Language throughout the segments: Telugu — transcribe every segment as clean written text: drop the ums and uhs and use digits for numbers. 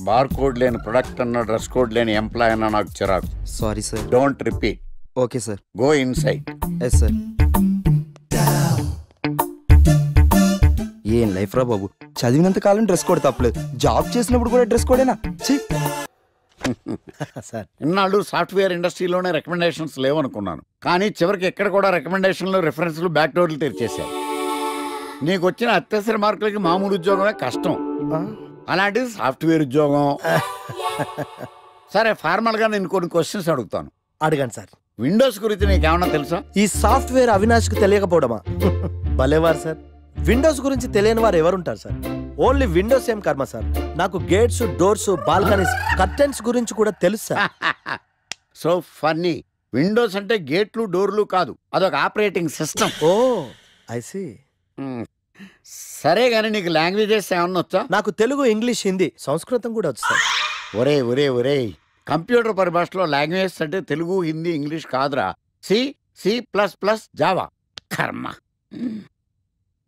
బార్ కోడ్ లేని ప్రొడక్ట్ అన్న డ్రెస్ కోడ్ లేని ఎంప్లాయ్ అన్న నాకు చిరాకు. Sorry sir. Don't repeat. Okay sir. Go inside. Yes sir. ఏం లైఫ్ రా బాబు, చదివినంత కాలం డ్రెస్ కోడ్ తప్పలేదు, జాబ్ చేసినప్పుడు కూడా డ్రెస్ కోడేనా? సార్ ఇన్నాళ్ళు సాఫ్ట్వేర్ ఇండస్ట్రీలోనే రికమెండేషన్స్ లేవనుకున్నాను, కానీ చివరికి ఎక్కడ కూడా రికమెండేషన్లు రిఫరెన్స్లు బ్యాక్ డోర్లు తెరిచేశారు. నీకు వచ్చిన అత్యవసర మార్కులకి మామూలు ఉద్యోగమే కష్టం, అలాంటిది సాఫ్ట్వేర్ ఉద్యోగం. సరే ఫార్మల్ గా నేను కొన్ని క్వశ్చన్స్ అడుగుతాను. అడగండి సార్. విండోస్ గురించి నీకేమన్నా తెలుసా? ఈ సాఫ్ట్వేర్ అవినాష్కి తెలియకపోవడమా? భలేవారు సార్. విండోస్ గురించి తెలియని వారు ఎవరుంటారు సార్? ఓన్లీ విండోస్ ఏం కర్మ సార్, నాకు గేట్స్, డోర్స్, బాల్కనీస్, కర్టెన్స్ గురించి కూడా తెలుసు సార్. So funny. విండోస్ అంటే గేట్లు డోర్లు కాదు, అదొక operating system. Oh I see. సరే గానీ నీకు లాంగ్వేజెస్ ఏమన్నా వచ్చా? నాకు తెలుగు, ఇంగ్లీష్, హిందీ, సంస్కృతం కూడా వచ్చు సార్. ఒరే ఒరే ఒరే, కంప్యూటర్ పరిభాషలో లాంగ్వేజెస్ అంటే తెలుగు, హిందీ, ఇంగ్లీష్ కాదురా, C, C plus plus, Java. కర్మ.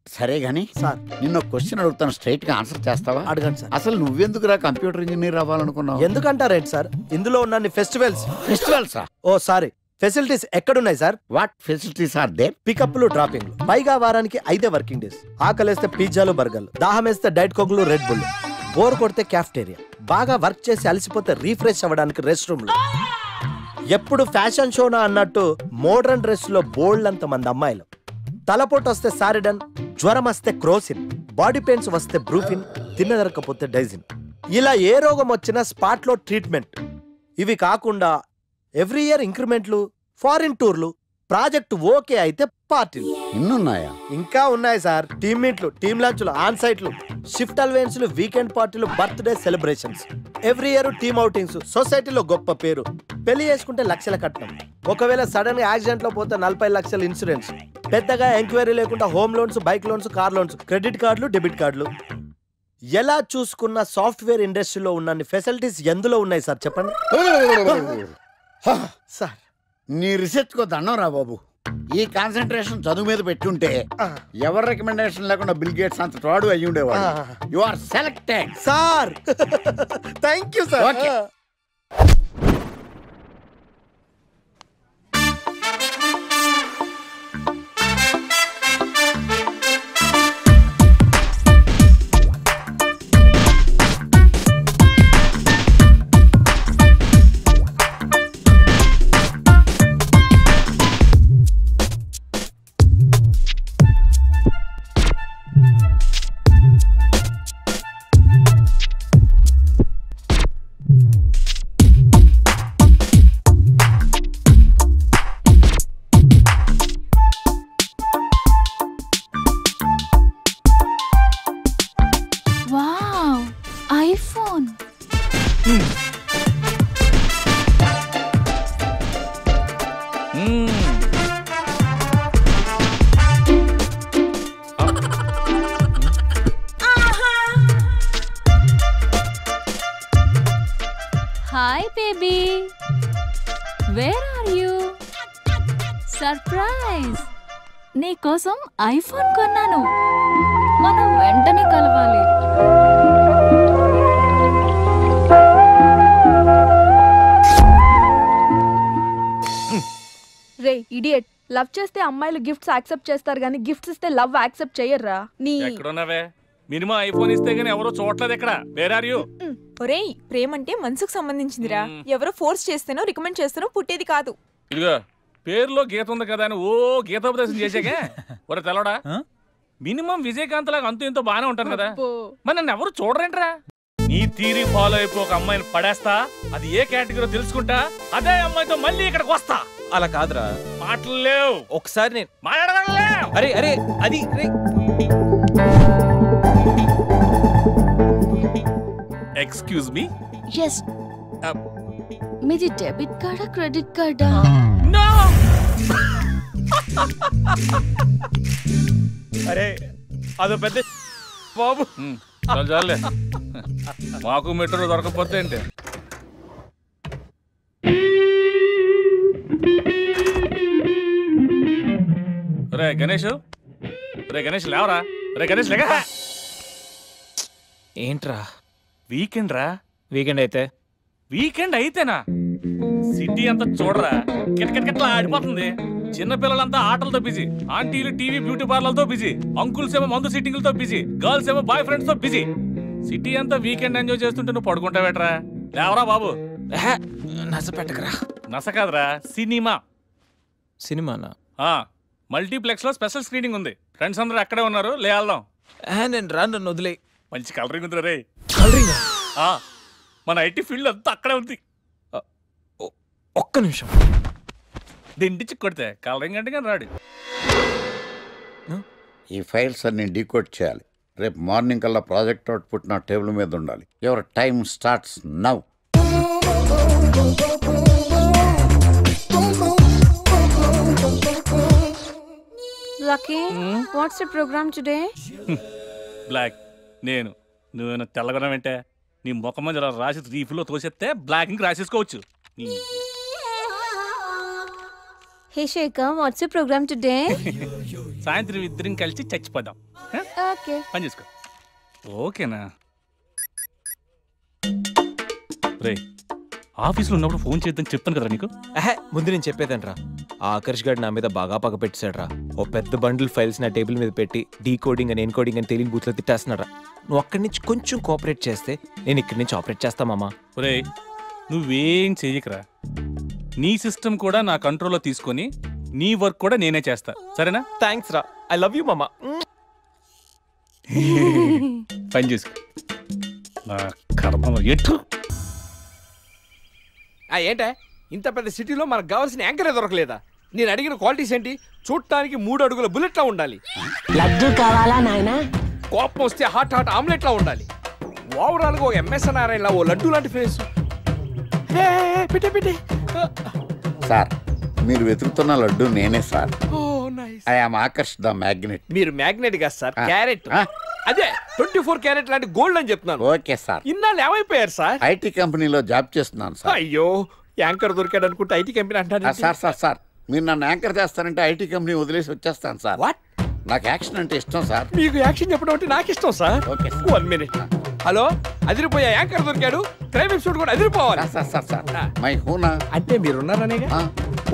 సరే గానీ సార్ నిన్న క్వశ్చన్ అడుగుతాను, స్ట్రైట్ గా ఆన్సర్ చేస్తావా? అడగండి సార్. అసలు నువ్వెందుకురా కంప్యూటర్ ఇంజనీర్ అవ్వాలనుకున్నావు? ఎందుకంటారేంటి సార్, ఇందులో ఉన్న ఫెస్టివల్స్. ఫెస్టివల్సా? ఓ సారీ, ఫెసిలిటీస్ ఎక్కడున్నాయి sir? What facilities are they? పికప్లు, డ్రాపింగ్లు, పైగా వారానికి 5 వర్కింగ్ డేస్. ఆకలేస్తే పిజ్జాలు, బర్గర్లు, దాహం వేస్తే డైట్ కోక్లు, రెడ్ బుల్, బోర్ కొడితే క్యాఫ్టేరియా, బాగా వర్క్ చేసి అలసిపోతే రీఫ్రెష్ అవ్వడానికి రెస్ట్ రూమ్లు. ఎప్పుడు ఫ్యాషన్ షోనా అన్నట్టు మోడర్న్ డ్రెస్ లో బోల్డ్ అంత మంది అమ్మాయిలు. తలపోటు వస్తే సారిడన్, జ్వరం వస్తే క్రోసిన్, బాడీ పెయిన్స్ వస్తే బ్రూఫిన్, తిన్నదరకపోతే డైజిన్. ఇలా ఏ రోగం వచ్చినా స్పాట్ లో ట్రీట్మెంట్. ఇవి కాకుండా ఎవ్రీ ఇయర్ ఇంక్రిమెంట్లు, ఫారిన్ టూర్లు, ప్రాజెక్ట్ ఓకే అయితే పార్టీలు. ఇన్నున్నాయా? ఇంకా ఉన్నాయి సార్. టీమ్ మీట్లు, టీమ్ లంచ్లు, ఆన్ సైట్లు, షిఫ్ట్ అలవెన్స్లు, వీకెండ్ పార్టీలు, birthday celebrations, every year team outings, సొసైటీలో గొప్ప పేరు, పెళ్లి చేసుకుంటే లక్షల కట్నం, ఒకవేళ సడన్ గా యాక్సిడెంట్ లో పోతే 40 లక్షల ఇన్సూరెన్స్, పెద్దగా ఎంక్వైరీ లేకుండా home loans, bike loans, car loans, credit కార్డులు, డెబిట్ కార్డులు. ఎలా చూసుకున్న సాఫ్ట్వేర్ ఇండస్ట్రీలో ఉన్న ఫెసిలిటీస్ ఎందులో ఉన్నాయి సార్ చెప్పండి. సార్ నీ రీసెర్చ్ కో దండం రా బాబు. ఈ కాన్సన్ట్రేషన్ చదువు మీద పెట్టుంటే ఎవరి రికమెండేషన్ లేకుండా బిల్ గేట్స్ అంత ఫ్రాడ్ అయ్యి ఉండేవాడు. You are selected sir. Thank you sir. Okay. Hi baby, where are you? Surprise! నీ కోసం ఐఫోన్ కొన్నాను, మనం వెంటనే కలవాలి. రే ఇడియట్, లవ్ చేస్తే అమ్మాయిలు గిఫ్ట్స్ యాక్సెప్ట్ చేస్తారు కానీ గిఫ్ట్స్ ఇస్తే లవ్ యాక్సెప్ట్ చెయ్యర్రా. నీ ఎక్కడున్నావే? మినిమం ఐఫోన్ ఇస్తే గానీ ఎవరో చూడలేదు. ఎక్కడ? Where are you? ఒరేయ్, ప్రేమ అంటే మనసుకు సంబంధించిందిరా. ఎవరో ఫోర్స్ చేస్తేనో రికమెండ్ చేస్తేనో పుట్టేది కాదు. ఇదిగో పేరులో గీత ఉంది కదా అని ఓ గీతోపదేశం చేసాకే. ఒరే తెలవడా, మినిమం విజయకాంత్ లాగా అంతూ ఇంతో బానే ఉంటాను కదా, మరి నన్ను ఎవరు చూడరేంట్రా? నీ తీరి ఫాలో అయిపో ఒక అమ్మాయిని పడేస్తా, అది ఏ కేటగిరీ తెలుసుకుంటా, అదే అమ్మాయితో మళ్ళీ ఇక్కడికి వస్తా. అలా కాదురా, మాటలు లేవు. ఒకసారి నేను మాట్లాడలేవు. అరే అరే అది ఎక్స్క్యూజ్ మీ. ఎస్, మీది డెబిట్ కార్డా క్రెడిట్ కార్డా? నో. అరే అదో పెద్ద బాబు. చాలే, మాకు మెట్రో దొరకపోతే ఏంటి? రే గణేష్, రే గణేష్ లేవరా, రే గణేష్ లేక. ఏంట్రా వీకెండ్ రా. వీకెండ్ అయితే వీకెండ్ అయితేనా సిటీ అంతా చూడరా కిటకిటకిట్లా ఆడిపోతుంది. చిన్న పిల్లలంతా ఆటలతో బిజీ, ఆంటీలు టీవీ బ్యూటీ పార్లర్తో బిజీ, అంకుల్స్ ఏమో మందు సిట్టింగ్లతో బిజీ, గర్ల్స్ ఏమో బాయ్ ఫ్రెండ్స్ తో బిజీ. సిటీ అంతా వీకెండ్ ఎంజాయ్ చేస్తుంటే నువ్వు పడుకుంటావేట్రా? లేవరా బాబు. నస పెట్టకరా. నస కాదురా, సినిమా. సినిమానా? మల్టీప్లెక్స్ లో స్పెషల్ స్క్రీనింగ్ ఉంది. ఫ్రెండ్స్ అందరూ అక్కడే ఉన్నారు, లేల్దాం. నేను రాను, నన్ను వదిలే. మంచి కలరింగ్ ఉంది రే. కలరింగ్? మన ఐటీ ఫీల్డ్ అంతా అక్కడే ఉంది. ఒక్క నిమిషం. దిండిచి కొడితే కలరింగ్ అంటే కానీ రాడు. ఈ ఫైల్స్ అన్ని డీకోడ్ చేయాలి. రేపు మార్నింగ్ కల్లా ప్రాజెక్ట్ అవుట్పుట్ నా టేబుల్ మీద ఉండాలి. Your time starts now. Lucky, what's the program today? Black. నేను నువ్వేనా తెల్లగొన వెంటే నీ ముఖం మీద రాసి రీఫ్లో తోసేస్తే బ్లాక్ ఇంక రాసేసుకోవచ్చు. Hey Shekhar, what's your program today? సాయంత్రం ఇద్దరం కలిసి చచ్చిపోదాం. Okay. పని చేసుకో. ఓకేనా? రే, ఆఫీస్లో ఉన్నప్పుడు ఫోన్ చేద్దాం చెప్తాను కదరా నీకు. ముందు నేను చెప్పేదనరా. ఆ ఆకర్ష్ గారు నా మీద బాగా పగ పెట్టాడురా. ఓ పెద్ద బండిల్ ఫైల్స్ నా టేబుల్ మీద పెట్టి డీకోడింగ్ అని ఎన్కోడింగ్ అని తెలియని బూత్లో తిట్టేస్తున్నారా. నువ్వు అక్కడి నుంచి కొంచెం కోఆపరేట్ చేస్తే నేను ఇక్కడి నుంచి ఆపరేట్ చేస్తా మామా. రే, నువ్వేం చెయ్యకరా. నీ సిస్టమ్ కూడా నా కంట్రోల్లో తీసుకొని నీ వర్క్ కూడా నేనే చేస్తా, సరేనా? థ్యాంక్స్ రా. ఐ లవ్ యూ మామా. పని చేసుకో. నా కర్మ ఎటు. ఏంటే ఇంత పెద్ద సిటీలో మనకు కావాల్సిన యాంకరే దొరకలేదా? నేను అడిగిన క్వాలిటీస్ ఏంటి? చూడటానికి 3 అడుగుల బుల్లెట్లా ఉండాలి. లడ్డు కావాలా నాయనా? కోపం వస్తే హాట్ ఆమ్లెట్లా ఉండాలి. ఓవరాల్ గా ఒక ఎంఎస్ నారాయణ ఓ లడ్డు లాంటి ఫేస్. పెట్టే సార్, మీరు వెతుకుతున్న లడ్డు నేనే sir. Oh nice. I am Akarsh the magnet. మీరు మ్యాగ్నెట్ గా సార్, క్యారెట్. అదే 24 క్యారెట్ లాంటి గోల్డ్ అని చెప్తున్నాను. Okay sir. ఇన్నాళ్ళు ఏమైపోయారు సార్? ఐటీ కంపెనీలో జాబ్ చేస్తున్నాను సార్. అయ్యో, యాంకర్ దొరికాడు అనుకుంటే ఐటీ కంపెనీ అంటారు. సార్ మీరు నన్ను యాంకర్ చేస్తారంటే ఐటీ కంపెనీ వదిలేసి వచ్చేస్తాను సార్. వాట్? నాకు యాక్షన్ అంటే ఇష్టం సార్. మీకు యాక్షన్ చెప్పడం అంటే నాకు ఇష్టం sir. Okay sir. 1 minute. Hello, అదిరిపోయా యాంకర్ దొరికాడు. క్రైమ్ ఎపిసోడ్ కూడా అదిరిపోవాలి. సార్ మై హూనా అంటే మీరున్నారనేగా.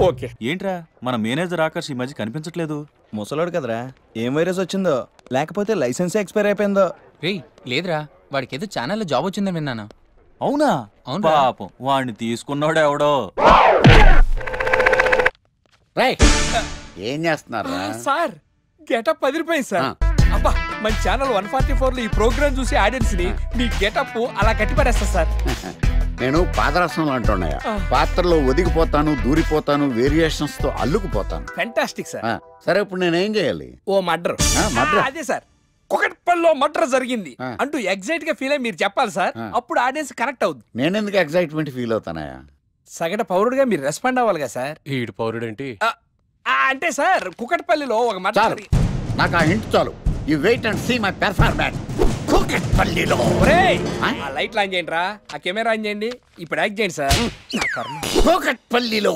ఓకే. ఏంట్రా మన మేనేజర్ ఆకర్ష్ ఈ మధ్య కనిపించట్లేదు? ముసలాడు కదరా, ఏం వైరస్ వచ్చిందో లేకపోతే లైసెన్స్ ఎక్స్పైర్ అయిపోయిందో. రేయ్ లేదురా, వాడికి ఏదో ఛానల్లో జాబ్ వచ్చిందని విన్నాను. అవునా? పాపం వాడిని తీసుకున్నాడు ఎవడో. ఏం చేస్తున్నారు సార్? గెటప్ అదిరిపోయింది సార్. అబ్బా, మన ఛానల్ 144 లో ఈ ప్రోగ్రామ్ చూసి ఆడియన్స్ ని మీ గెటప్ అలా కట్టిపడేస్తా సార్. నేను పాదరసం అంటున్నాయా, పాత్రలో ఒదిగిపోతాను, దూరిపోతాను, వేరియేషన్స్ తో అల్లుకుపోతాను. Fantastic sir. సరే, ఇప్పుడు నేనేం చేయాలి? ఓ మర్డర్. అదే సార్, కుకట్పల్లిలో మర్డర్ జరిగింది అంటూ ఎగ్జైట్ గా ఫీల్ అయ్యి మీరు చెప్పాలి సార్. అప్పుడు ఆడియన్స్ కనెక్ట్ అవుద్ది. నేనెందుకు ఎగ్జైట్మెంట్ ఫీల్ అవుతానయా? సగటు పౌరుడుగా మీరు రెస్పాండ్ అవ్వాలిగా సార్. ఈడు పౌరుడేంటి అంటే సార్, కుకట్పల్లిలో ఒక మర్డర్. నాకు ఆ హింట్ చాలు. You wait and see my performance. కుకట్పల్లిలో ఆ లైట్ ఆన్ చేయండి రా, ఆ కెమెరా ఆన్ చేయండి. ఇప్పుడు యాక్ట్ చేయండి సార్. కుకట్పల్లిలో.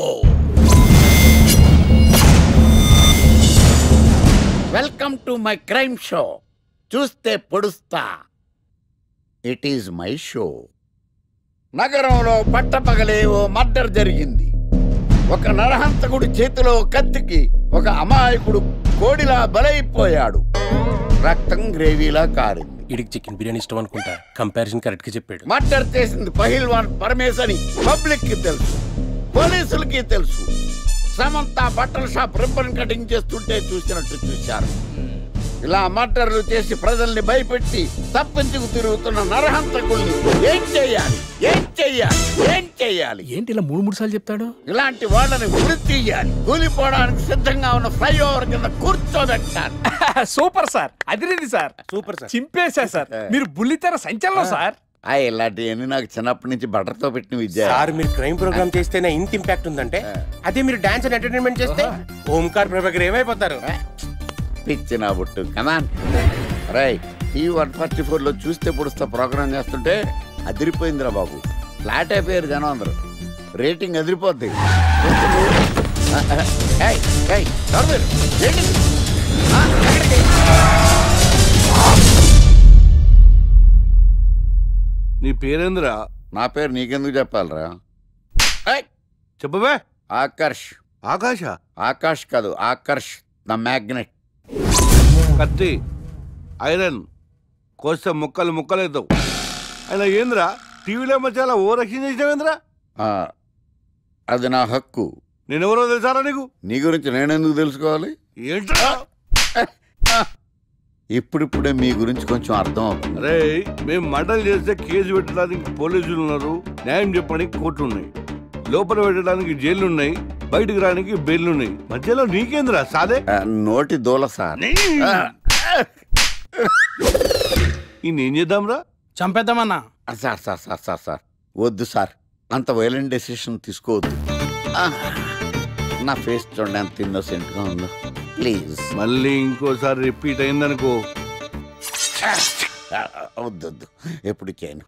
Welcome to my crime show. చూస్తే పొడుస్తా. It is my show. నగరంలో పట్టపగలే ఓ మర్డర్ జరిగింది. ఒక నరహంతకుడి చేతిలో కత్తికి ఒక అమాయకుడు కోడిలా బలైపోయాడు. రక్తం గ్రేవీలా కారింది. ఇడికి చికెన్ బిర్యానీ ఇష్టం అనుకుంటా. కంపారిజన్ కరెక్ట్ గా చెప్పాడు. మర్డర్ చేసింది పహిల్వాన్ పరమేశ్ అని పబ్లిక్ కి తెలుసు, పోలీసులకి తెలుసు. సమంత బట్టల షాప్ రిబ్బన్ కటింగ్ చేస్తుంటే చూసినట్టు చూశారు. ఇలా మర్డర్లు చేసి ప్రజల్ని భయపెట్టి తప్పించుకు తిరుగుతున్న నరహంతకుల్ని ఏం చెయ్యాలి? ఏంటి ఇలా 3 సార్లు చెప్తాడు? ఇలాంటి వాళ్ళని ఉరి తీయాలి. కూలిపోవడానికి సిద్ధంగా ఉన్న ఫ్లైఓవర్ కింద కూర్చోబెట్టాలి. సూపర్ సార్, అదిరింది సార్. సూపర్ సార్, చింపేశా సార్. మీరు బుల్లితెర సంచలనం సార్. ఇలాంటివన్నీ నాకు చిన్నప్పటి నుంచి బట్టర్తో పెట్టిన విద్య సార్. మీరు క్రైమ్ ప్రోగ్రామ్ చేస్తేనే ఇంత ఇంపాక్ట్ ఉందంటే, అదే మీరు డాన్స్ అండ్ ఎంటర్టైన్మెంట్ చేస్తే ఓంకార్ ప్రభాకర్ ఏమైపోతారు? పిచ్చిన బుట్టు. కమాన్ రై. ఈ 144లో చూస్తే పొడుస్తా ప్రోగ్రామ్ చేస్తుంటే అదిరిపోయిందిరా బాబు. ఫ్లాట్ అయిపోయారు జనం అందరూ. రేటింగ్ అదిరిపోద్ది. నీ పేరేంద్రా? నా పేరు నీకెందుకు చెప్పాలరా? చెప్పవే. ఆకర్ష్. ఆకాశ? ఆకాష్ కాదు, ఆకర్ష్ ద మ్యాగ్నెట్. కత్తి, ఐరన్ కోస్తే ముక్కలు ముక్కలు అవుతావు. అయినా ఏంద్రా టీవీలో చాలా ఓ రక్షణ చేసినావేంద్రా? అది నా హక్కు. నేనెవరో తెలుసారా నీకు? నీ గురించి నేనెందుకు తెలుసుకోవాలి? ఏంట్రా? ఇప్పుడిప్పుడే మీ గురించి కొంచెం అర్థం అవుతుంది. అరే, మేము మర్డర్ చేస్తే కేసు పెట్టడానికి పోలీసులు ఉన్నారు, న్యాయం చెప్పడానికి కోర్టు ఉన్నాయి, లోపల పెట్టడానికి జైలు ఉన్నాయి, బయటకు రానికి బెయిల్ ఉన్నాయి. మధ్యలో నీకేంద్రా సాదే? నోటి దూల సార్. ఏం చేద్దాంరా? చంపేద్దామన్నా. Sir sir sir sir sir వద్దు సార్, అంత వైలెంట్ డెసిషన్ తీసుకోవద్దు. నా ఫేస్ చూడండి ఎంత ఇన్నోసెంట్గా ఉందో. ప్లీజ్. మళ్ళీ ఇంకోసారి రిపీట్ అయిందనుకో. వద్దొద్దు, ఎప్పటికేను.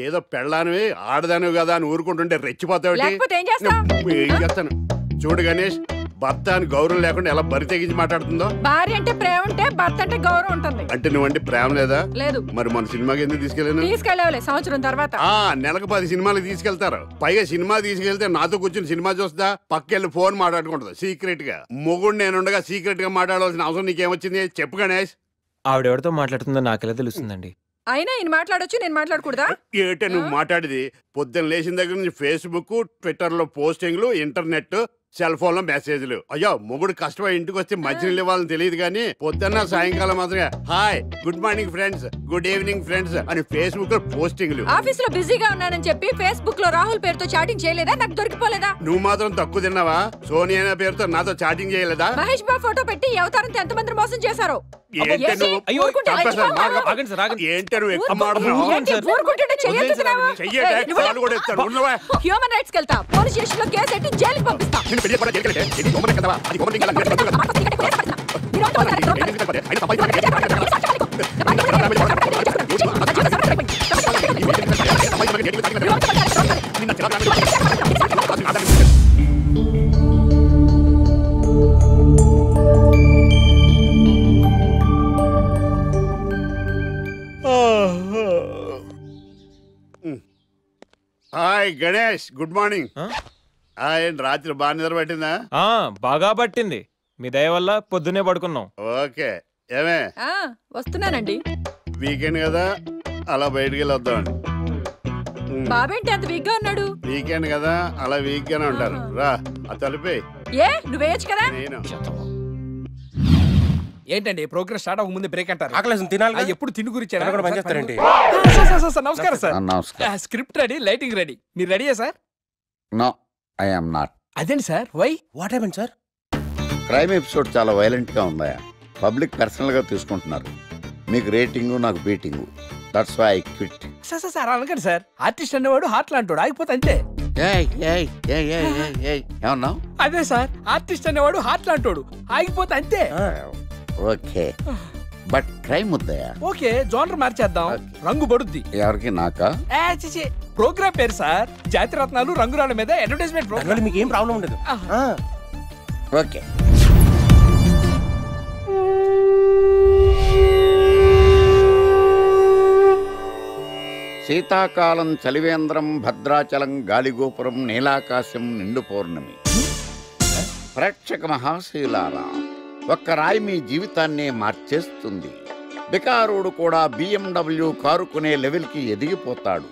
ఏదో పెళ్ళానివి ఆడదానివి కదా అని ఊరుకుంటుంటే రెచ్చిపోతావు. ఏం చేస్తాను చూడు గణేష్, భర్త అని గౌరవం లేకుండా ఎలా బరి తెగించి మాట్లాడుతుందో. భార్య అంటే ప్రేమ ఉంటే భర్త అంటే గౌరవం ఉంటుంది. అంటే నువ్వంటే ప్రేమ లేదా? లేదు. మరి మన సినిమాకి ఎందుకు తీసుకెళ్ళాను? తీసుకెళ్ళవలే సంవత్సరం తర్వాత. నెలకు 10 సినిమాలకు తీసుకెళ్తారు. పైగా సినిమా తీసుకెళ్తే నాతో కూర్చుని సినిమా చూస్తా, పక్కెళ్ళి ఫోన్ మాట్లాడుకుంటుంది సీక్రెట్ గా. మొగుడు నేనుండగా సీక్రెట్ గా మాట్లాడాల్సిన అవసరం నీకేమొచ్చింది చెప్పు గణేష్. ఆవిడెవరితో మాట్లాడుతుందో నాకెలా తెలుస్తుందండి? అయినా ఈయన మాట్లాడొచ్చు, నేను మాట్లాడకూడదా? ఏటే నువ్వు మాట్లాడేది? పొద్దున్న లేచిన దగ్గర నుంచి ఫేస్బుక్, ట్విట్టర్ లో పోస్టింగ్లు, ఇంటర్నెట్, సెల్ ఫోన్ లో మెసేజ్లు. అయ్యో మొగుడు కష్టమై ఇంటికి వస్తే మంచినీళ్ళు ఇవ్వాలని తెలియదు కానీ పొద్దున్న సాయంకాలం మాత్రమే hi, good morning friends, good evening friends అని ఫేస్బుక్ లో పోస్టింగ్లు. ఆఫీస్ లో బిజీగా ఉన్నానని చెప్పి ఫేస్బుక్ లో రాహుల్ పేరుతో చాటింగ్ చేయలేదా? నాకు దొరికిపోలేదా? నువ్వు మాత్రం తక్కువ తిన్నావా? సోనియా అనే పేరుతో నాతో చాటింగ్ చేయలేదా? మహేష్ బాబు ఫోటో పెట్టి అవతారంతో ఎంతమంది మోసం చేశారో. ఏంటే నువ్వు ఎక్కువ మాట్లాడుతున్నావు? హ్యూమన్ రైట్స్ వెళ్తా, పోలీస్ స్టేషన్ లో కేసు పెట్టి జైలుకి పంపిస్తా. Hi Ganesh, good morning. రాత్రి బాగా నిద్ర పట్టిందా? బాగా పట్టింది, మీ దయ వల్ల పొద్దునే పడుకున్నాం. ఓకే, ఏమే వస్తున్నానండి. వీకెండ్ కదా, అలా బయటికి వెళ్ళి వద్దామండి. బాబేంటి అంత వీక్ గా ఉన్నాడు? వీకెండ్ కదా, అలా వీక్ గానే ఉంటారు. రా, ఆ తలిపే. నువ్వేయచ్చు కదా. నేను ఏంటండి ప్రోగ్రెస్ స్టార్ట్ అవ్వక ముందే బ్రేక్ అంటారు? ఆకలేసం తినాలి. ఎప్పుడు తిని గురించి నమస్కారం. స్క్రిప్ట్ రెడీ, లైటింగ్ రెడీ, మీరు రెడీయా sir? No, I am not. అదేంటి sir? Why? What happened sir? Crime episode చాలా వైలెంట్ గా ఉందా, పబ్లిక్ పర్సనల్ గా తీసుకుంటున్నారు. మీకు రేటింగ్, నాకు beating. That's why I quit. Sir అనకండి సార్, ఆర్టిస్ట్ అనేవాడు హార్ట్ లాంటాడు, ఆగిపోతే అంతే. ఏమన్నావు? అదే సార్, ఆర్టిస్ట్ అనేవాడు హార్ట్ లాంటాడు, ఆగిపోతే అంతే. ఓకే, బట్ క్రైమ్ వద్దయా? ఓకే, జోనర్ మార్చేద్దాం, రంగు పడుద్ది. ఎవరికి? నాకా? ప్రోగ్రామ్ పేరు సార్ జాతి రత్నాలు రంగురాళ్ళ మీద అడ్వర్టైజ్మెంట్ ప్రోగ్రామ్. మీకు ఏం ప్రాబ్లం ఉండదు. ఓకే. శీతాకాలం చలివేంద్రం, భద్రాచలం గాలిగోపురం, నీలాకాశం, నిండు పౌర్ణమి. ప్రేక్షక మహాశీలారా, ఒక్క రాయి మీ జీవితాన్నే మార్చేస్తుంది. బికారోడు కూడా BMW కారు కొనే లెవెల్కి ఎదిగిపోతాడు.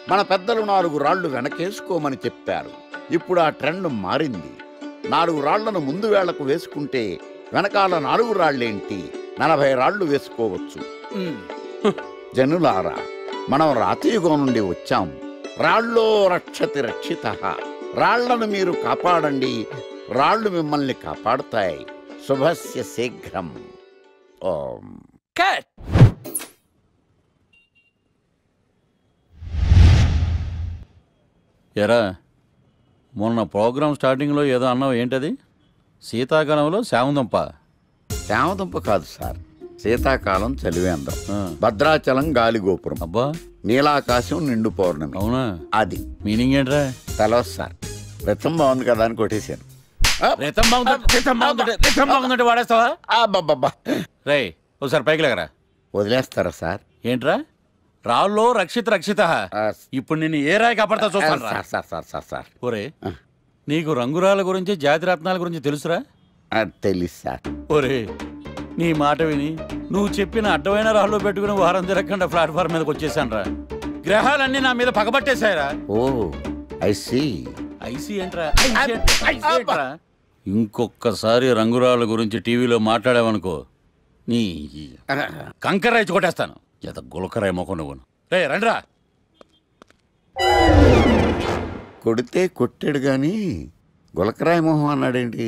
మన పెద్దలు 4 రాళ్లు వెనకేసుకోమని చెప్పారు. ఇప్పుడు ఆ ట్రెండ్ మారింది. 4 రాళ్లను ముందు వేళ్లకు వేసుకుంటే వెనకాల 4 రాళ్లేంటి, 40 రాళ్లు వేసుకోవచ్చు. జనులారా, మనం రాతియుగం నుండి వచ్చాం. రాళ్ళో రక్షతి రక్షితః. రాళ్లను మీరు కాపాడండి, రాళ్లు మిమ్మల్ని కాపాడుతాయి. శుభస్య శీఘ్రం. ఓం. కట్. ఎరా, మొన్న ప్రోగ్రామ్ స్టార్టింగ్లో ఏదో అన్నావు, ఏంటది? శీతాకాలంలో శామదుంప. శామదుంప కాదు సార్, శీతాకాలం చలివేంద్రం, భద్రాచలం గాలిగోపురం, అబ్బా, నీలాకాశం, నిండు పౌర్ణమి. అవునా? అది మీనింగ్ ఏంట్రా? తెలవదు సార్, రతం బాగుంది కదా అని కొట్టేశాను. రతం బాగుందంటే వాడేస్తావా? రే, ఒకసారి పైకి లేకరా. వదిలేస్తారా సార్? ఏంట్రా రాళ్ళో రక్షిత రక్షిత ఇప్పుడు నిన్ను ఏ రాయి కాపాడతా చూస్తాను sir sir sir sir sir ఒరే నీకు రంగురాల గురించి జాతి రత్నాల గురించి తెలుసురా? తెలీదు సార్. ఒరే నీ మాట విని నువ్వు చెప్పిన అడ్డమైన రాళ్ళు పెట్టుకుని వారం తిరగకుండా ప్లాట్ఫామ్ మీదకి వచ్చేసాను రా. గ్రహాలన్నీ నా మీద పగబట్టేశాయరా. ఓ ఐసీ ఏంట్రా ఇంకొకసారి రంగురాళ్ళ గురించి టీవీలో మాట్లాడావనుకో నీ కంకర్రాయి కొట్టేస్తాను. ఎంత గులకరాయి మొక్క నువ్వు. రే రండ్రా. కొడితే కొట్టాడు గాని గులకరాయి మొహం అన్నాడేంటి?